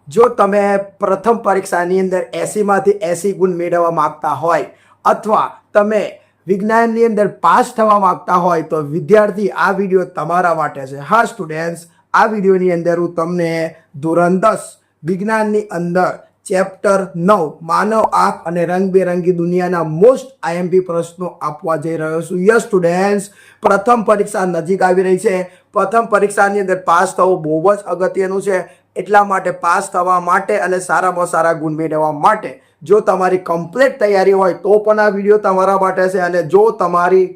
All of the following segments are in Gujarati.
જો તમે પ્રથમ પરીક્ષાની અંદર 80માંથી 80 ગુણ મેળવવા માંગતા હોય અથવા તમે વિજ્ઞાનની અંદર પાસ થવા માંગતા હોય તો વિદ્યાર્થી આ વિડીયો તમારા માટે છે. હા સ્ટુડન્ટ્સ, આ વિડીયોની અંદર હું તમને ધોરણ 10 વિજ્ઞાનની અંદર ચેપ્ટર 9 માનવ આંખ અને રંગબેરંગી દુનિયાના મોસ્ટ આઈએમપી પ્રશ્નો આપવા જઈ રહ્યો છું. યસ સ્ટુડન્ટ્સ, પ્રથમ પરીક્ષા નજીક આવી રહી છે. પ્રથમ પરીક્ષાની અંદર પાસ થવું બહુ જ અગત્યનું છે. એટલા માટે પાસ થવા માટે અને સારામાં સારા ગુણ મેળવવા માટે જો તમારી કમ્પ્લીટ તૈયારી હોય તો પણ આ વિડીયો તમારા માટે છે. અને જો તમારી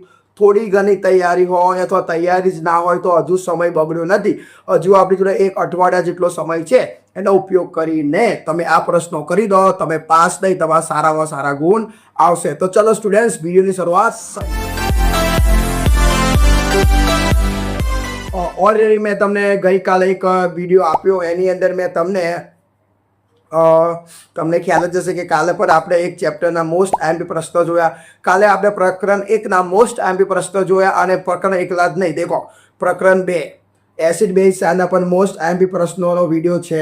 થોડી ઘણી તૈયારી હોય અથવા તૈયારી જ ના હોય તો હજુ સમય બગડ્યો નથી. હજુ આપણી જોડે 1 અઠવાડિયા જેટલો સમય છે. એનો ઉપયોગ કરીને તમે આ પ્રશ્નો કરી દો, તમે પાસ થઈ, તમારા સારામાં સારા ગુણ આવશે. તો ચલો સ્ટુડન્ટ્સ, વિડીયોની શરૂઆત. ઓલરેડી મેં તમને ગઈકાલે એક વિડીયો આપ્યો, એની અંદર મેં તમને ખ્યાલ જ હશે કે કાલે પણ આપણે એક ચેપ્ટરના મોસ્ટ આઈએમપી પ્રશ્નો જોયા. કાલે આપણે પ્રકરણ 1ના મોસ્ટ આઈએમપી પ્રશ્નો જોયા અને પ્રકરણ 1 જ નહીં, દેખો પ્રકરણ 2 એસિડ બેઝ શાના પણ મોસ્ટ આઈએમપી પ્રશ્નોનો વિડીયો છે,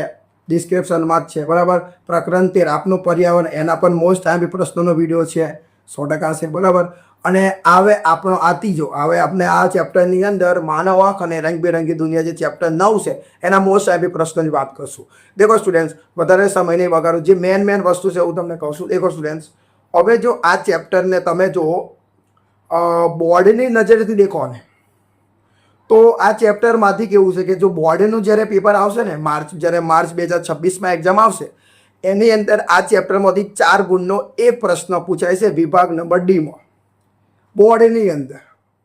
ડિસ્ક્રિપ્શનમાં જ છે, બરાબર. પ્રકરણ 13 આપનું પર્યાવરણ, એના પણ મોસ્ટ આઈએમપી પ્રશ્નોનો વિડીયો છે, 100% છે, બરાબર. અને હવે આપણો આ ત્રીજો, હવે આપણે આ ચેપ્ટરની અંદર માનવ આંખ અને રંગબેરંગી દુનિયા જે ચેપ્ટર 9 છે એના મોસ્ટ આઈએમપી પ્રશ્નોની વાત કરશું. દેખો સ્ટુડન્ટ્સ, વધારે સમય નહીં બગાડું, જે મેન વસ્તુ છે હું તમને કહું છું. દેખો સ્ટુડન્ટ્સ, હવે જો આ ચેપ્ટરને તમે જો બોર્ડની નજરેથી દેખો ને તો આ ચેપ્ટરમાંથી કેવું છે કે જો બોર્ડનું જ્યારે પેપર આવશે ને જ્યારે માર્ચ 2026માં એક્ઝામ આવશે, એની અંદર આ ચેપ્ટરમાંથી 4 ગુણનો એક પ્રશ્ન પૂછાય છે વિભાગ નંબર ડીમાં. બોર્ડની અંદર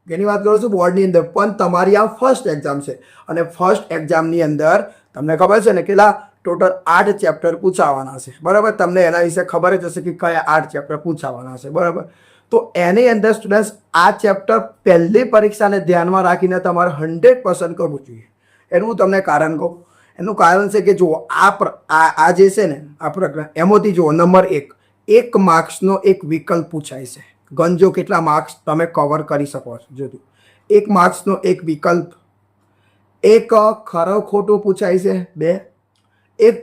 જેની વાત કરું છું, બોર્ડની અંદર પણ તમારી આ ફર્સ્ટ એક્ઝામ છે અને ફર્સ્ટ એક્ઝામની અંદર તમને ખબર છે ને કેટલા ટોટલ 8 ચેપ્ટર પૂછાવાના છે, બરાબર. તમને એના વિશે ખબર જ હશે કે કયા 8 ચેપ્ટર પૂછાવાના છે, બરાબર. તો એની અંદર સ્ટુડન્ટ્સ આ ચેપ્ટર પહેલી પરીક્ષાને ધ્યાનમાં રાખીને તમારે 100% કરવું જોઈએ. એનું હું તમને કારણ કહું. એનું કારણ છે કે જુઓ આ જે છે ને આ પ્રકરણ, એમાંથી જુઓ નંબર 1 માર્ક્સનો એક વિકલ્પ પૂછાય છે. ગણજો કેટલા માર્ક્સ તમે કવર કરી શકો છો. જો 1 માર્ક્સનો એક વિકલ્પ, એક ખરો ખોટું પૂછાય છે, 2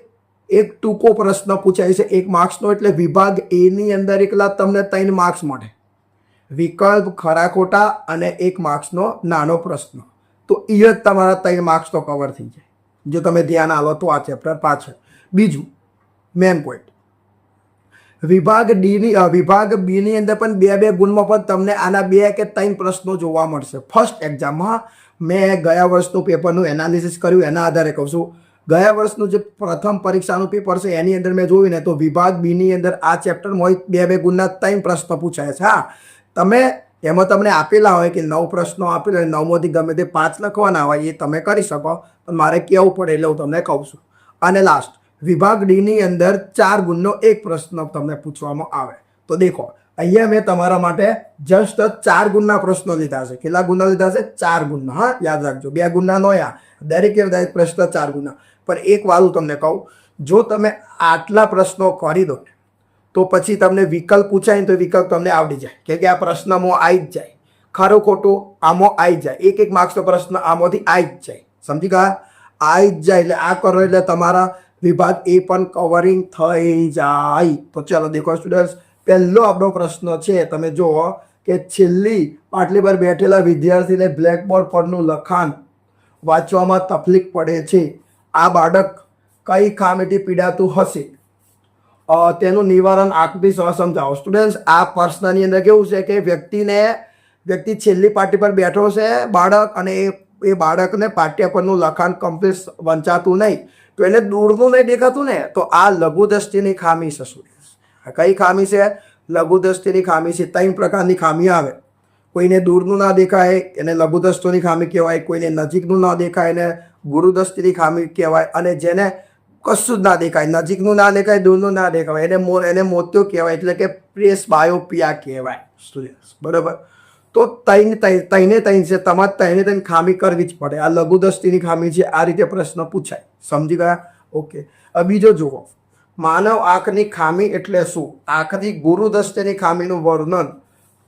એક ટૂંકો પ્રશ્ન પૂછાય છે 1 માર્ક્સનો, એટલે વિભાગ એ ની અંદર એકલા તમને 3 માર્ક્સ મળે. વિકલ્પ, ખરા ખોટા અને 1 માર્ક્સનો નાનો પ્રશ્ન, તો એ જ તમારા 3 માર્ક્સ તો કવર થઈ જાય જો તમે ધ્યાન આલો તો આ ચેપ્ટર પાછળ. બીજું મેન પોઈન્ટ, વિભાગ બી ની અંદર પણ 2 ગુણમાં પણ તમને આના 2 કે 3 પ્રશ્નો જોવા મળશે. ફર્સ્ટ એક્ઝામમાં મેં ગયા વર્ષનું પેપરનું એનાલિસિસ કર્યું, એના આધારે કહું છું. ગયા વર્ષનું જે પ્રથમ પરીક્ષાનું પેપર છે એની અંદર મેં જોયું ને તો વિભાગ બી ની અંદર આ ચેપ્ટરમાં 2 ગુણના 3 પ્રશ્નો પૂછાય છે. હા, તમે એમાં તમને આપેલા હોય કે 9 પ્રશ્નો આપેલા હોય, 9માંથી ગમે તે 5 લખવાના હોય, એ તમે કરી શકો, પણ મારે કહેવું પડે એટલે હું તમને કહું છું. અને લાસ્ટ વિભાગ ડી ની અંદર 4 ગુણનો એક પ્રશ્ન તમને પૂછવામાં આવે. તો દેખો અહીંયા મેં તમારા માટે જસ્ટ 4 ગુણના પ્રશ્નો લીધા છે. કેટલા ગુણના લીધા છે? 4 ગુણના. હા, યાદ રાખજો, 2 ગુણના નોયા, દરેક પ્રશ્ન 4 ગુણના. પણ એક વાત હું તમને કહું, જો તમે આટલા પ્રશ્નો કરી દો તો પછી તમને વિકલ્પ પૂછાય ને તો વિકલ્પ તમને આવડી જાય, કેમ કે આ પ્રશ્નમાં આવી જ જાય. ખરું ખોટું આમાં આવી જ જાય, 1 માર્ક્સનો પ્રશ્ન આમાંથી આવી જ જાય. સમજી ગયા? આવી જ જાય. એટલે આ કરો એટલે તમારા વિભાગ એ પણ કવરિંગ થઈ જાય. તો ચાલો દેખો સ્ટુડન્ટ્સ, પહેલો આપણો પ્રશ્ન છે, તમે જુઓ કે છેલ્લી પાટલી પર બેઠેલા વિદ્યાર્થીને બ્લેકબોર્ડ પરનું લખાણ વાંચવામાં તકલીફ પડે છે. આ બાળક કઈ ખામીથી પીડાતું હશે? તેનું નિવારણ આકૃતિ સહ સમજાવો. સ્ટુડન્ટ્સ, આ પ્રશ્નની અંદર કેવું છે કે વ્યક્તિ છેલ્લી પાટી પર બેઠો છે, બાળક, અને એ બાળકને પાટિયા પરનું લખાણ કમ્પ્લીટ વંચાતું નહીં, તો એને દૂરનું નહીં દેખાતું ને, તો આ લઘુદ્રષ્ટિની ખામી છે. સ્ટુડન્ટ્સ, કઈ ખામી છે? લઘુદ્રષ્ટિની ખામી છે. 3 પ્રકારની ખામી આવે. કોઈને દૂરનું ના દેખાય એને લઘુદ્રષ્ટિની ખામી કહેવાય, કોઈને નજીકનું ના દેખાય એને ગુરુદ્રષ્ટિની ખામી કહેવાય, અને જેને કશું જ ના દેખાય, નજીકનું ના દેખાય, દૂરનું ના દેખાય, એને મોતિયો કહેવાય, એટલે કે પ્રેસબાયોપિયા કહેવાય. સ્ટુડન્ટ્સ, બરાબર. તો 3 છે, તમારે 3 ખામી કરવી જ પડે. આ લઘુદ્રષ્ટિની ખામી છે. આ રીતે પ્રશ્ન પૂછાય. સમજી ગયા? ઓકે. હવે બીજો જુઓ, માનવ આંખની ખામી એટલે શું? આંખની ગુરુદ્રષ્ટિની ખામીનું વર્ણન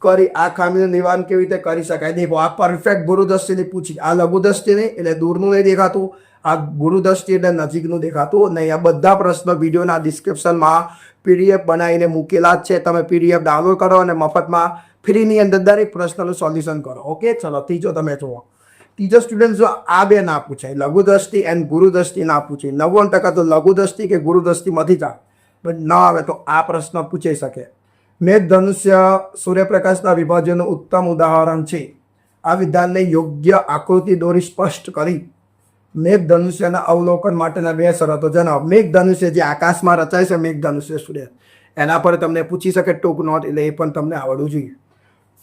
કરી આ ખામીનું નિવારણ કેવી રીતે કરી શકાય. દેખો, આ પરફેક્ટ ગુરુદ્રષ્ટિની પૂછી, આ લઘુદ્રષ્ટિની એટલે દૂરનું નહીં દેખાતું, આ ગુરુદ્રષ્ટિ એટલે નજીકનું દેખાતું નહીં. આ બધા પ્રશ્નો વિડીયોના ડિસ્ક્રિપ્શનમાં PDF બનાવીને મૂકેલા જ છે. તમે PDF ડાઉનલોડ કરો અને મફતમાં ફ્રીની અંદર દરેક પ્રશ્નનું સોલ્યુશન કરો. ઓકે, ચલો ત્રીજો તમે જુઓ. ત્રીજો સ્ટુડન્ટ જો આ બે ના પૂછાય, લઘુ દ્રષ્ટિ એન્ડ ગુરુ દ્રષ્ટિ ના પૂછાય. 90% તો લઘુ દ્રષ્ટિ કે ગુરુ દ્રષ્ટિમાંથી જ આવે, પણ ન આવે તો આ પ્રશ્ન પૂછાઈ શકે. મેઘ ધનુષ્ય સૂર્યપ્રકાશના વિભાજનનું ઉત્તમ ઉદાહરણ છે. આ વિધાનને યોગ્ય આકૃતિ દોરી સ્પષ્ટ કરી મેઘ ધનુષ્યના અવલોકન માટેના બે શરતો જણાવો. મેઘ ધનુષ્ય જે આકાશમાં રચાય છે, મેઘ ધનુષ્ય સ્ટુડન્ટ, એના પર તમને પૂછી શકે ટૂંક નોટ, એટલે એ પણ તમને આવડવું જોઈએ.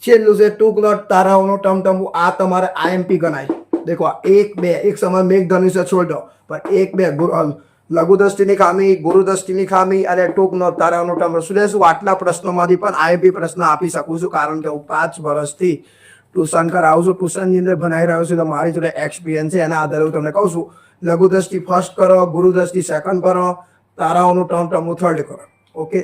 છેલ્લું છે ટૂંક નોટ તારાઓનો ટમટમવું. આ તમારે IMP ગણાય. દેખો 1 2 એક સમય મેઘ ધનુષ્ય છોડો, પણ 1 2 લઘુ દ્રષ્ટિની ખામી, ગુરુ દ્રષ્ટિની ખામી અને ટૂંક નોટ તારાઓનો ટમટમવું. શું આટલા પ્રશ્નોમાંથી પણ IMP પ્રશ્ન આપી શકું છું, કારણ કે હું 5 વર્ષથી ટ્યુશન કરાવું છું, ટ્યુશનની અંદર ભણાવી રહ્યો છું, તો મારી જોડે એક્સપિરિયન્સ છે. એના આધારે હું તમને કહું છું, લઘુ દ્રષ્ટિ ફર્સ્ટ કરો, ગુરુ દ્રષ્ટિ સેકન્ડ કરો, તારાઓનું ટમટમવું થર્ડ કરો. ઓકે,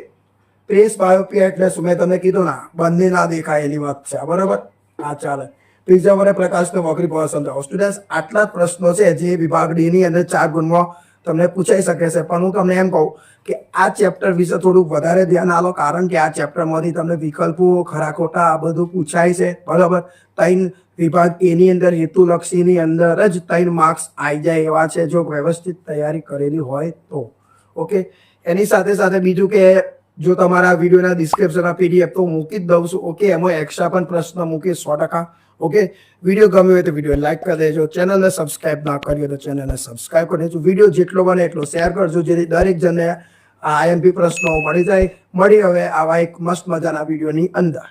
પ્રેસ બાયોપિયા એટલે શું મેં તમને કીધું ના, બંને ના દેખાય એની વાત છે, બરાબર. હા ચાલે. ત્રીજા વડે પ્રકાશનો વક્રી ભાવ સમજાવો. સ્ટુડન્ટ આટલા જ પ્રશ્નો છે જે વિભાગ ડી ની અંદર 4 ગુણમાં તમને પૂછાઈ શકે છે. પણ હું તમને એમ કહું કે આ ચેપ્ટર વિશે થોડું વધારે ધ્યાન આપો, કારણ કે આ ચેપ્ટરમાંથી તમને વિકલ્પો, ખરા ખોટા આ બધું પૂછાય છે, બરાબર. 3 વિભાગ એ ની અંદર હેતુલક્ષીની અંદર જ 3 માર્ક્સ આવી જાય એવા છે, જો વ્યવસ્થિત તૈયારી કરેલી હોય તો. ઓકે, એની સાથે સાથે બીજું કે જો તમારા વિડીયોના ડિસ્ક્રિપ્શનમાં PDF તો મૂકી જ દઉં છું. ઓકે, એમાં એક્સ્ટ્રા પણ પ્રશ્ન મૂકી 100%. ઓકે, વિડીયો ગમ્યો હોય તો વિડીયો લાઈક કરી દેજો. ચેનલને સબસ્ક્રાઇબ ના કરી હોય તો ચેનલને સબસ્ક્રાઇબ કરી દેજો. વિડીયો જેટલો બને એટલો શેર કરજો, જેથી દરેક જણને આ IMP પ્રશ્નો મળી જાય. મળી હવે આવા એક મસ્ત મજાના વિડીયોની અંદર.